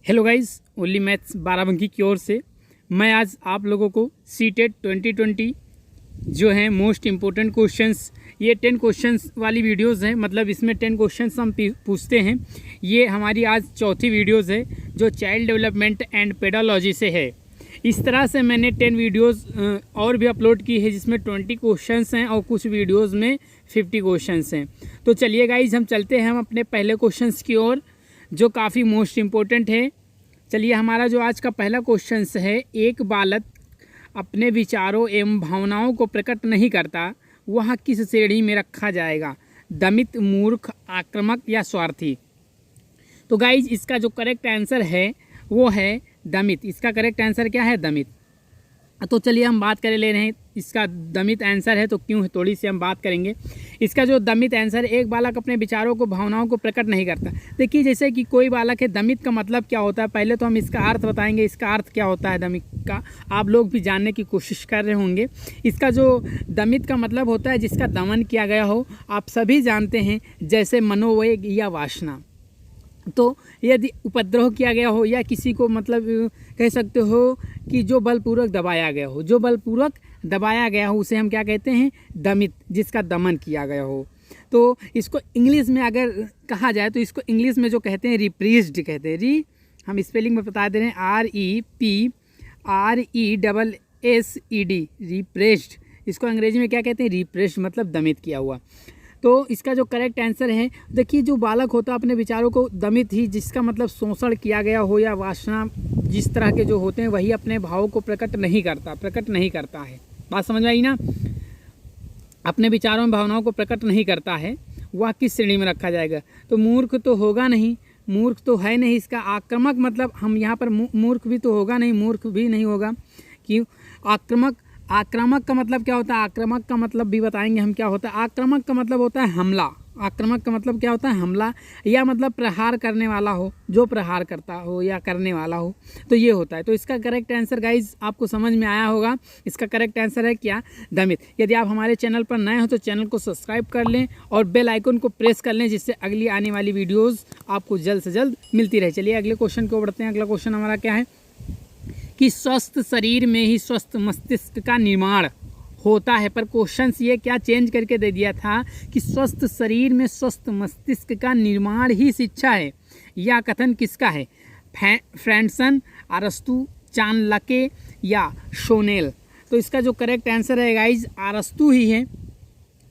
Hello guys, only maths Barabanki की ओर से मैं आज आप लोगों को सीटेट 2020 जो है मोस्ट इम्पोर्टेंट क्वेश्चंस, ये 10 क्वेश्चंस वाली वीडियोस है। मतलब इसमें 10 क्वेश्चंस हम पूछते हैं। ये हमारी आज चौथी वीडियोस है जो चाइल्ड डेवलपमेंट एंड पेडोलॉजी से है। इस तरह से मैंने 10 वीडियोस और भी अपलोड की है जिसमें 20 क्वेश्चंस हैं और कुछ वीडियोस में 50 क्वेश्चंस हैं। तो चलिए गाइज, हम चलते हैं हम अपने पहले क्वेश्चंस की ओर जो काफ़ी मोस्ट इम्पोर्टेंट है। चलिए, हमारा जो आज का पहला क्वेश्चन है, एक बालक अपने विचारों एवं भावनाओं को प्रकट नहीं करता, वह किस श्रेणी में रखा जाएगा? दमित, मूर्ख, आक्रामक या स्वार्थी? तो गाइज, इसका जो करेक्ट आंसर है वो है दमित। इसका करेक्ट आंसर क्या है? दमित। तो चलिए हम बात कर ले रहे हैं, इसका दमित आंसर है तो क्यों है थोड़ी सी हम बात करेंगे। इसका जो दमित आंसर है, एक बालक अपने विचारों को भावनाओं को प्रकट नहीं करता। देखिए, जैसे कि कोई बालक है, दमित का मतलब क्या होता है पहले तो हम इसका अर्थ बताएंगे। इसका अर्थ क्या होता है दमित का, आप लोग भी जानने की कोशिश कर रहे होंगे। इसका जो दमित का मतलब होता है जिसका दमन किया गया हो। आप सभी जानते हैं जैसे मनोवेग या वासना। तो यदि उपद्रव किया गया हो या किसी को मतलब कह सकते हो कि जो बलपूर्वक दबाया गया हो, जो बलपूर्वक दबाया गया हो उसे हम क्या कहते हैं? दमित, जिसका दमन किया गया हो। तो इसको इंग्लिश में अगर कहा जाए तो इसको इंग्लिश में जो कहते हैं रिप्रेस्ड कहते हैं। हम स्पेलिंग में बता दे रहे हैं, REPRESSED, रिप्रेस्ड। इसको अंग्रेजी में क्या कहते हैं? रिप्रेस्ड, मतलब दमित किया हुआ। तो इसका जो करेक्ट आंसर है, देखिए, जो बालक होता है अपने विचारों को दमित ही, जिसका मतलब शोषण किया गया हो या वासना जिस तरह के जो होते हैं वही अपने भावों को प्रकट नहीं करता है। बात समझ आई ना? अपने विचारों में भावनाओं को प्रकट नहीं करता है, वह किस श्रेणी में रखा जाएगा? तो मूर्ख तो होगा नहीं, मूर्ख तो है नहीं। इसका आक्रामक मतलब हम यहाँ पर मूर्ख भी तो होगा नहीं, मूर्ख भी नहीं होगा। क्यों? आक्रामक का मतलब क्या होता है? आक्रामक का मतलब भी बताएंगे हम क्या होता है। आक्रामक का मतलब होता है हमला। आक्रामक का मतलब क्या होता है? हमला, या मतलब प्रहार करने वाला हो, जो प्रहार करता हो या करने वाला हो, तो ये होता है। तो इसका करेक्ट आंसर गाइज आपको समझ में आया होगा। इसका करेक्ट आंसर है क्या? दमित। यदि आप हमारे चैनल पर नए हो तो चैनल को सब्सक्राइब कर लें और बेल आइकन को प्रेस कर लें, जिससे अगली आने वाली वीडियोज़ आपको जल्द से जल्द मिलती रहे। चलिए अगले क्वेश्चन को बढ़ते हैं। अगला क्वेश्चन हमारा क्या है कि स्वस्थ शरीर में ही स्वस्थ मस्तिष्क का निर्माण होता है। पर क्वेश्चन ये क्या चेंज करके दे दिया था कि स्वस्थ शरीर में स्वस्थ मस्तिष्क का निर्माण ही शिक्षा है। यह कथन किसका है? फ्रैंसन, अरस्तु, चाणक्य या शोनेल? तो इसका जो करेक्ट आंसर है गाइज अरस्तु ही है।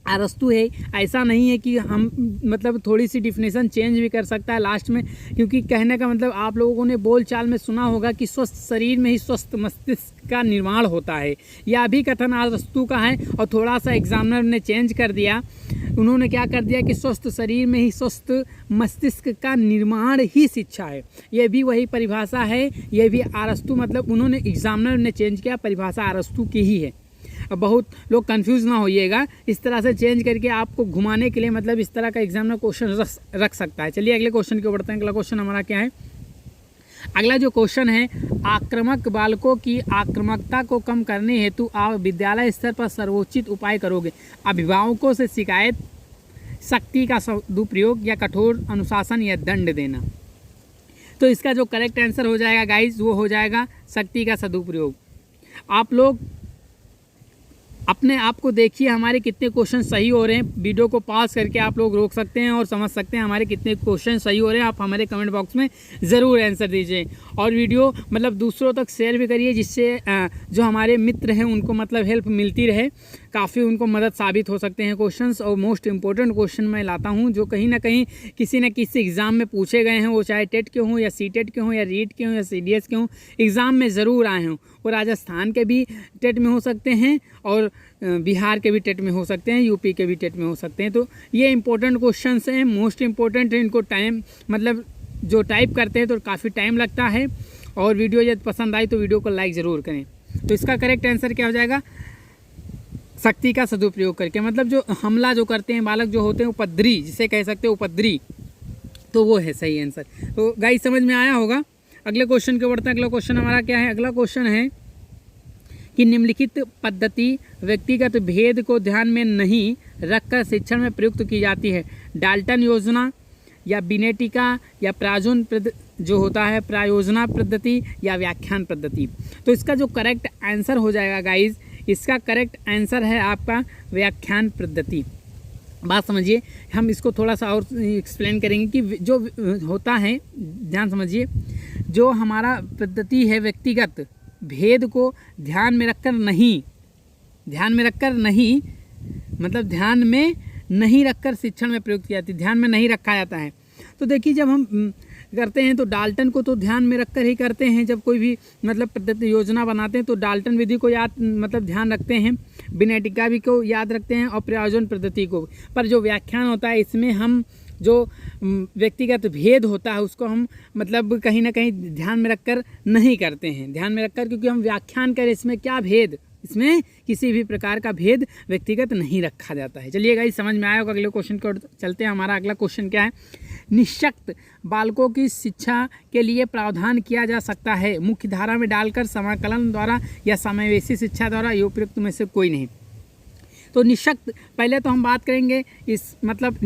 अरस्तु है। ऐसा नहीं है कि हम मतलब थोड़ी सी डिफिनेशन चेंज भी कर सकता है लास्ट में, क्योंकि कहने का मतलब आप लोगों ने बोल चाल में सुना होगा कि स्वस्थ शरीर में ही स्वस्थ मस्तिष्क का निर्माण होता है। यह भी कथन अरस्तु का है और थोड़ा सा एग्जामिनर ने चेंज कर दिया। उन्होंने क्या कर दिया कि स्वस्थ शरीर में ही स्वस्थ मस्तिष्क का निर्माण ही शिक्षा है। यह भी वही परिभाषा है, यह भी अरस्तु, मतलब उन्होंने एग्जामिनर ने चेंज किया, परिभाषा अरस्तु की ही है। अब बहुत लोग कंफ्यूज ना होइएगा, इस तरह से चेंज करके आपको घुमाने के लिए मतलब इस तरह का एग्जामिनर क्वेश्चन रख सकता है। चलिए अगले क्वेश्चन की ओर बढ़ते हैं। अगला क्वेश्चन हमारा क्या है? अगला जो क्वेश्चन है, आक्रामक बालकों की आक्रामकता को कम करने हेतु आप विद्यालय स्तर पर सर्वोचित उपाय करोगे। अभिभावकों से शिकायत, शक्ति का सदुपयोग या कठोर अनुशासन या दंड देना? तो इसका जो करेक्ट आंसर हो जाएगा गाइज वो हो जाएगा शक्ति का सदुपयोग। आप लोग अपने आप को देखिए हमारे कितने क्वेश्चन सही हो रहे हैं। वीडियो को पॉज करके आप लोग रोक सकते हैं और समझ सकते हैं हमारे कितने क्वेश्चन सही हो रहे हैं। आप हमारे कमेंट बॉक्स में ज़रूर आंसर दीजिए और वीडियो मतलब दूसरों तक शेयर भी करिए, जिससे जो हमारे मित्र हैं उनको मतलब हेल्प मिलती रहे, काफ़ी उनको मदद साबित हो सकते हैं क्वेश्चंस। और मोस्ट इम्पोर्टेंट क्वेश्चन मैं लाता हूं जो कहीं ना कहीं किसी न किसी एग्ज़ाम में पूछे गए हैं, वो चाहे टेट के हों या सीटेट के हों या रीट के हों या CDS के हों, एग्ज़ाम में ज़रूर आए हों। वो राजस्थान के भी टेट में हो सकते हैं और बिहार के भी टेट में हो सकते हैं, यूपी के भी टेट में हो सकते हैं। तो ये इंपॉर्टेंट क्वेश्चंस हैं, मोस्ट इम्पोर्टेंट है। इनको टाइम मतलब जो टाइप करते हैं तो काफ़ी टाइम लगता है। और वीडियो यदि पसंद आई तो वीडियो को लाइक ज़रूर करें। तो इसका करेक्ट आंसर क्या हो जाएगा? शक्ति का सदुपयोग करके, मतलब जो हमला जो करते हैं बालक जो होते हैं, उपद्रवी जिसे कह सकते हैं, उपद्रवी, तो वो है सही आंसर। तो गाइस समझ में आया होगा। अगले क्वेश्चन के बढ़ते हैं। अगला क्वेश्चन हमारा क्या है? अगला क्वेश्चन है कि निम्नलिखित पद्धति व्यक्तिगत भेद को ध्यान में नहीं रखकर शिक्षण में प्रयुक्त की जाती है। डाल्टन योजना या बिनेटिका या प्राजून जो होता है प्रायोजना पद्धति या व्याख्यान पद्धति। तो इसका जो करेक्ट आंसर हो जाएगा गाइज, इसका करेक्ट आंसर है आपका व्याख्यान पद्धति। बात समझिए, हम इसको थोड़ा सा और एक्सप्लेन करेंगे कि जो होता है, ध्यान समझिए, जो हमारा पद्धति है व्यक्तिगत भेद को ध्यान में रखकर नहीं मतलब ध्यान में नहीं रखकर शिक्षण में प्रयोग की जाती है, ध्यान में नहीं रखा जाता है। तो देखिए जब हम करते हैं तो डाल्टन को तो ध्यान में रखकर ही करते हैं, जब कोई भी मतलब पद्धति योजना बनाते हैं तो डाल्टन विधि को याद मतलब ध्यान रखते हैं, बिनेटिका भी को याद रखते हैं और प्रयोजन पद्धति को। पर जो व्याख्यान होता है इसमें हम जो व्यक्तिगत भेद होता है उसको हम मतलब कहीं ना कहीं ध्यान में रखकर नहीं करते हैं, ध्यान में रखकर, क्योंकि हम व्याख्यान करें इसमें क्या भेद, इसमें किसी भी प्रकार का भेद व्यक्तिगत नहीं रखा जाता है। चलिए गाइस समझ में आया होगा। अगले क्वेश्चन को चलते हैं। हमारा अगला क्वेश्चन क्या है, निःशक्त बालकों की शिक्षा के लिए प्रावधान किया जा सकता है मुख्य धारा में डालकर, समाकलन द्वारा या समावेशी शिक्षा द्वारा, ये उपयुक्त में से कोई नहीं। तो निःशक्त, पहले तो हम बात करेंगे इस मतलब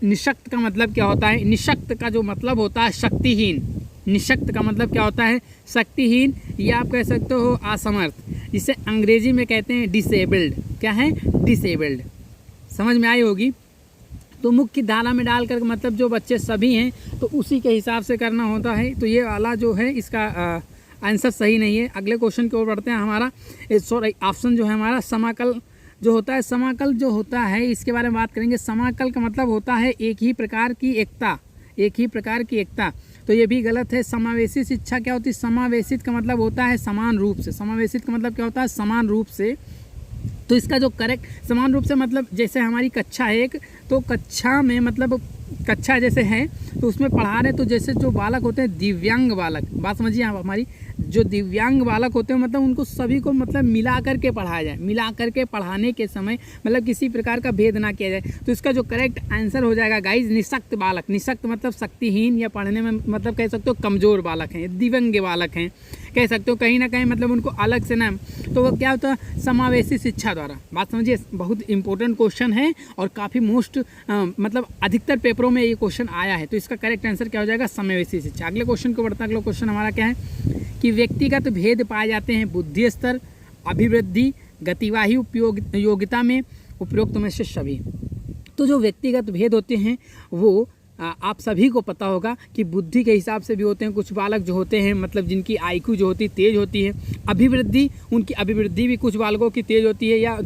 निःशक्त का मतलब क्या होता है। निःशक्त का जो मतलब होता है शक्तिहीन, निःशक्त का मतलब क्या होता है शक्तिहीन, या आप कह सकते हो असमर्थ, जिसे अंग्रेजी में कहते हैं डिसेबल्ड। क्या है, डिसेबल्ड। समझ में आई होगी। तो मुख्य धारा में डालकर मतलब जो बच्चे सभी हैं तो उसी के हिसाब से करना होता है। तो ये वाला जो है इसका आंसर सही नहीं है। अगले क्वेश्चन की ओर बढ़ते हैं। हमारा ऑप्शन जो है हमारा समाकल जो होता है, समाकल जो होता है इसके बारे में बात करेंगे। समाकल का मतलब होता है एक ही प्रकार की एकता, एक ही प्रकार की एकता। तो ये भी गलत है। समावेशी शिक्षा क्या होती है, समावेशित का मतलब होता है समान रूप से, समावेशित का मतलब क्या होता है समान रूप से। तो इसका जो करेक्ट समान रूप से मतलब जैसे हमारी कक्षा है एक, तो कक्षा में मतलब कक्षा जैसे है तो उसमें पढ़ा रहे, तो जैसे जो बालक होते हैं दिव्यांग बालक, बात समझिए आप, हमारी जो दिव्यांग बालक होते हैं मतलब उनको सभी को मतलब मिला करके पढ़ाया जाए, मिला करके पढ़ाने के समय मतलब किसी प्रकार का भेद ना किया जाए। तो इसका जो करेक्ट आंसर हो जाएगा गाइज निःशक्त बालक। निःशक्त मतलब शक्तिहीन या पढ़ने में मतलब कह सकते हो कमज़ोर बालक हैं, दिव्यांग बालक हैं कह सकते हो, कहीं ना कहीं मतलब उनको अलग से ना, तो वो क्या होता है समावेशी शिक्षा द्वारा। बात समझिए, बहुत इंपॉर्टेंट क्वेश्चन है और काफ़ी मोस्ट मतलब अधिकतर पेपरों में ये क्वेश्चन आया है। तो इसका करेक्ट आंसर क्या हो जाएगा समावेशी शिक्षा। अगले क्वेश्चन को बढ़ता है। अगला क्वेश्चन हमारा क्या है कि व्यक्तिगत भेद पाए जाते हैं बुद्धि स्तर, अभिवृद्धि, गतिवाही योग्यता में उपरोक्त में से सभी। तो जो व्यक्तिगत भेद होते हैं वो आप सभी को पता होगा कि बुद्धि के हिसाब से भी होते हैं। कुछ बालक जो होते हैं मतलब जिनकी आईक्यू जो होती है तेज़ होती है, अभिवृद्धि, उनकी अभिवृद्धि भी कुछ बालकों की तेज़ होती है या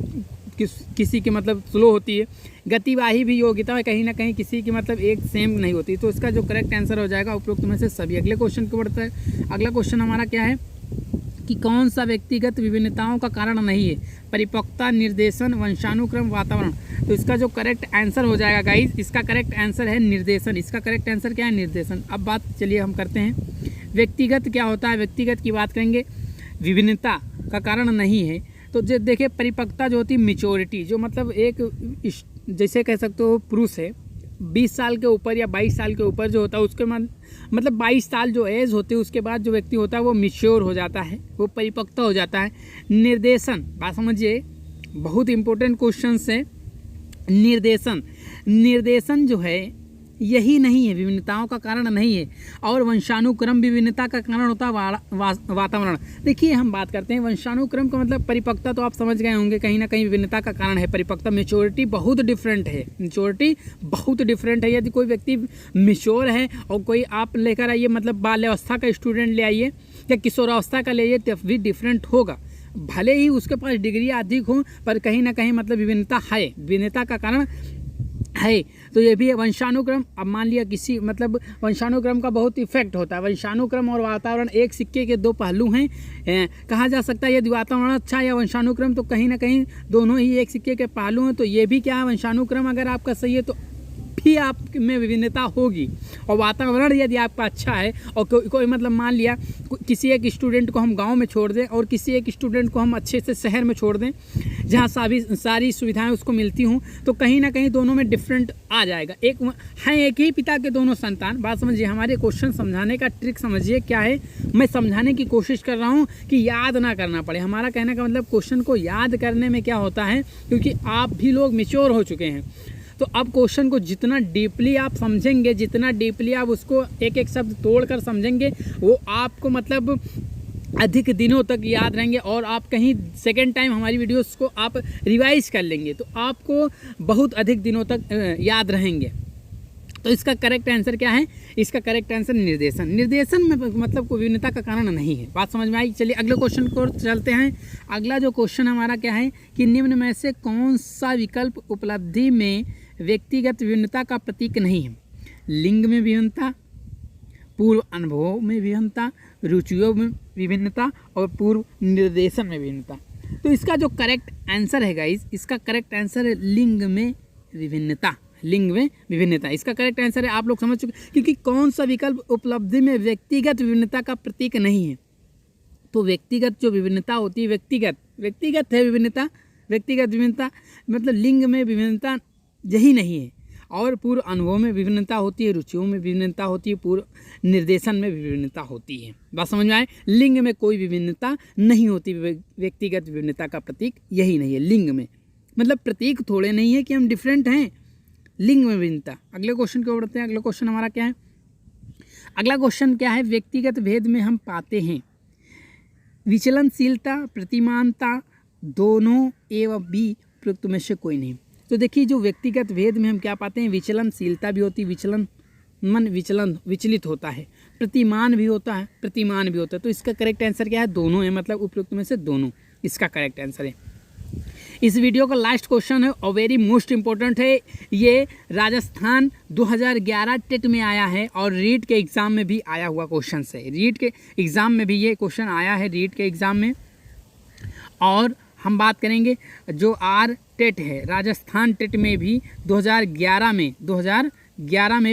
किसी की मतलब स्लो होती है। गतिवाही भी योग्यता है कहीं ना कहीं किसी की मतलब एक सेम नहीं होती। तो इसका जो करेक्ट आंसर हो जाएगा उपरोक्त में से सभी। अगले क्वेश्चन को बढ़ता है। अगला क्वेश्चन हमारा क्या है कि कौन सा व्यक्तिगत विभिन्नताओं का कारण नहीं है, परिपक्वता, निर्देशन, वंशानुक्रम, वातावरण। तो इसका जो करेक्ट आंसर हो जाएगा गाइज, इसका करेक्ट आंसर है निर्देशन। इसका करेक्ट आंसर क्या है, निर्देशन। अब बात चलिए हम करते हैं व्यक्तिगत क्या होता है। व्यक्तिगत की बात करेंगे, विभिन्नता का कारण नहीं है। तो जो देखिए परिपक्वता जो होती है मेच्योरिटी, जो मतलब एक जैसे कह सकते हो पुरुष है 20 साल के ऊपर या 22 साल के ऊपर जो होता है उसके मतलब 22 साल जो एज होती है उसके बाद जो व्यक्ति होता है वो मैच्योर हो जाता है, वो परिपक्व हो जाता है। निर्देशन, बात समझिए, बहुत इंपॉर्टेंट क्वेश्चन है। निर्देशन जो है यही नहीं है, विभिन्नताओं का कारण नहीं है। और वंशानुक्रम विभिन्नता का कारण होता है वातावरण। देखिए हम बात करते हैं वंशानुक्रम का मतलब परिपक्वता, तो आप समझ गए होंगे कहीं ना कहीं विभिन्नता का कारण है परिपक्वता। मैच्योरिटी बहुत डिफरेंट है, मैच्योरिटी बहुत डिफरेंट है। यदि कोई व्यक्ति मैच्योर है और कोई आप लेकर आइए मतलब बाल्यावस्था का स्टूडेंट ले आइए या किशोरावस्था का ले आइए तब भी डिफरेंट होगा। भले ही उसके पास डिग्री अधिक हो पर कहीं ना कहीं मतलब विभिन्नता है, विभिन्नता का कारण है। तो ये भी है वंशानुक्रम। अब मान लिया किसी मतलब वंशानुक्रम का बहुत इफेक्ट होता है। वंशानुक्रम और वातावरण एक सिक्के के दो पहलू हैं, कहा जा सकता है। यदि वातावरण अच्छा या वंशानुक्रम तो कहीं ना कहीं दोनों ही एक सिक्के के पहलू हैं। तो ये भी क्या है, वंशानुक्रम अगर आपका सही है तो भी आप में विभिन्नता होगी, और वातावरण यदि आपका अच्छा है और कोई मतलब मान लिया किसी एक स्टूडेंट को हम गांव में छोड़ दें और किसी एक स्टूडेंट को हम अच्छे से शहर में छोड़ दें जहां सारी सुविधाएं उसको मिलती हों, तो कहीं ना कहीं दोनों में डिफरेंट आ जाएगा। एक ही पिता के दोनों संतान। बात समझिए, हमारे क्वेश्चन समझाने का ट्रिक समझिए क्या है। मैं समझाने की कोशिश कर रहा हूँ कि याद ना करना पड़े। हमारा कहने का मतलब क्वेश्चन को याद करने में क्या होता है, क्योंकि आप भी लोग मैच्योर हो चुके हैं तो अब क्वेश्चन को जितना डीपली आप समझेंगे, जितना डीपली आप उसको एक एक शब्द तोड़ कर समझेंगे, वो आपको मतलब अधिक दिनों तक याद रहेंगे। और आप कहीं सेकेंड टाइम हमारी वीडियोस को आप रिवाइज कर लेंगे तो आपको बहुत अधिक दिनों तक याद रहेंगे। तो इसका करेक्ट आंसर क्या है? इसका करेक्ट आंसर निर्देशन। निर्देशन में मतलब कोई विभिन्नता का कारण नहीं है। बात समझ में आई? चलिए अगले क्वेश्चन को चलते हैं। अगला जो क्वेश्चन हमारा क्या है कि निम्न में से कौन सा विकल्प उपलब्धि में व्यक्तिगत विभिन्नता का प्रतीक नहीं है? लिंग में विभिन्नता, पूर्व अनुभव में विभिन्नता, रुचियों में विभिन्नता और पूर्व निर्देशन में विभिन्नता। तो इसका जो करेक्ट आंसर है गाइस, इसका करेक्ट आंसर है लिंग में विभिन्नता। लिंग में विभिन्नता इसका करेक्ट आंसर है। आप लोग समझ चुके, क्योंकि कौन सा विकल्प उपलब्धि में व्यक्तिगत विभिन्नता का प्रतीक नहीं है? तो व्यक्तिगत जो विभिन्नता होती है, व्यक्तिगत है विभिन्नता, व्यक्तिगत विभिन्नता मतलब लिंग में विभिन्नता यही नहीं है। और पूर्व अनुभव में विभिन्नता होती है, रुचियों में विभिन्नता होती है, पूर्व निर्देशन में विभिन्नता होती है। बात समझ में आए? लिंग में कोई विभिन्नता नहीं होती, व्यक्तिगत विभिन्नता का प्रतीक यही नहीं है। लिंग में मतलब प्रतीक थोड़े नहीं है कि हम डिफरेंट हैं, लिंग में विभिन्नता। अगले क्वेश्चन को बढ़ते हैं। अगला क्वेश्चन हमारा क्या है? अगला क्वेश्चन क्या है? व्यक्तिगत भेद में हम पाते हैं विचलनशीलता, प्रतिमानता, दोनों ए व बी, उपयुक्त में से कोई नहीं। तो देखिए जो व्यक्तिगत भेद में हम क्या पाते हैं? विचलनशीलता भी होती है, विचलित होता है, प्रतिमान भी होता है। तो इसका करेक्ट आंसर क्या है? दोनों है, मतलब उपयुक्त में से दोनों इसका करेक्ट आंसर है। इस वीडियो का लास्ट क्वेश्चन है और वेरी मोस्ट इम्पोर्टेंट है। ये राजस्थान 2011 टेट में आया है और रीट के एग्ज़ाम में भी आया हुआ क्वेश्चन है। रीट के एग्ज़ाम में भी ये क्वेश्चन आया है, रीट के एग्ज़ाम में। और हम बात करेंगे जो आर टेट है, राजस्थान टेट में भी 2011 में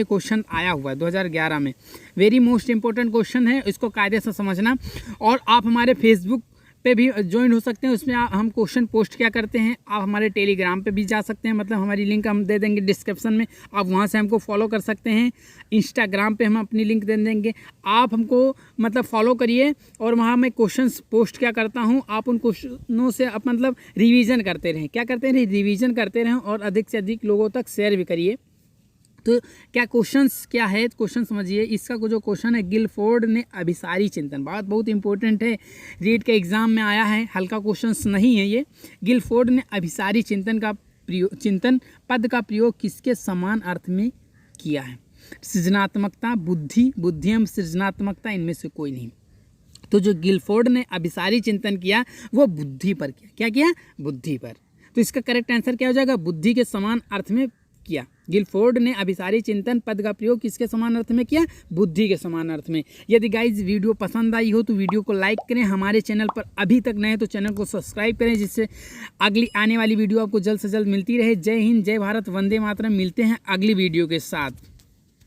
क्वेश्चन आया हुआ है। 2011 में वेरी मोस्ट इम्पोर्टेंट क्वेश्चन है, इसको कायदे से समझना। और आप हमारे फेसबुक पे भी ज्वाइन हो सकते हैं, उसमें हम क्वेश्चन पोस्ट क्या करते हैं। आप हमारे टेलीग्राम पे भी जा सकते हैं, मतलब हमारी लिंक हम दे देंगे डिस्क्रिप्शन में, आप वहाँ से हमको फॉलो कर सकते हैं। इंस्टाग्राम पे हम अपनी लिंक दे देंगे, आप हमको मतलब फॉलो करिए। और वहाँ मैं क्वेश्चंस पोस्ट क्या करता हूँ, आप उन क्वेश्चनों से आप मतलब रिवीजन करते रहें। क्या करते रहें? रिवीजन करते रहें और अधिक से अधिक लोगों तक शेयर भी करिए। तो क्या क्वेश्चंस क्या है? क्वेश्चन समझिए। इसका जो क्वेश्चन है, गिलफोर्ड ने अभिसारी चिंतन, बात बहुत इंपॉर्टेंट है, रीट के एग्जाम में आया है, हल्का क्वेश्चंस नहीं है ये। गिलफोर्ड ने अभिसारी चिंतन पद का प्रयोग किसके समान अर्थ में किया है? सृजनात्मकता, बुद्धि एवं सृजनात्मकता, इनमें से कोई नहीं। तो जो गिलफोर्ड ने अभिसारी चिंतन किया वो बुद्धि पर किया। क्या किया? बुद्धि पर। तो इसका करेक्ट आंसर क्या हो जाएगा? बुद्धि के समान अर्थ में किया। गिलफोर्ड ने अभिसारी चिंतन पद का प्रयोग किसके समान अर्थ में किया? बुद्धि के समान अर्थ में। यदि गाइज वीडियो पसंद आई हो तो वीडियो को लाइक करें, हमारे चैनल पर अभी तक नए तो चैनल को सब्सक्राइब करें, जिससे अगली आने वाली वीडियो आपको जल्द से जल्द मिलती रहे। जय हिंद, जय भारत, वंदे मातरम। मिलते हैं अगली वीडियो के साथ।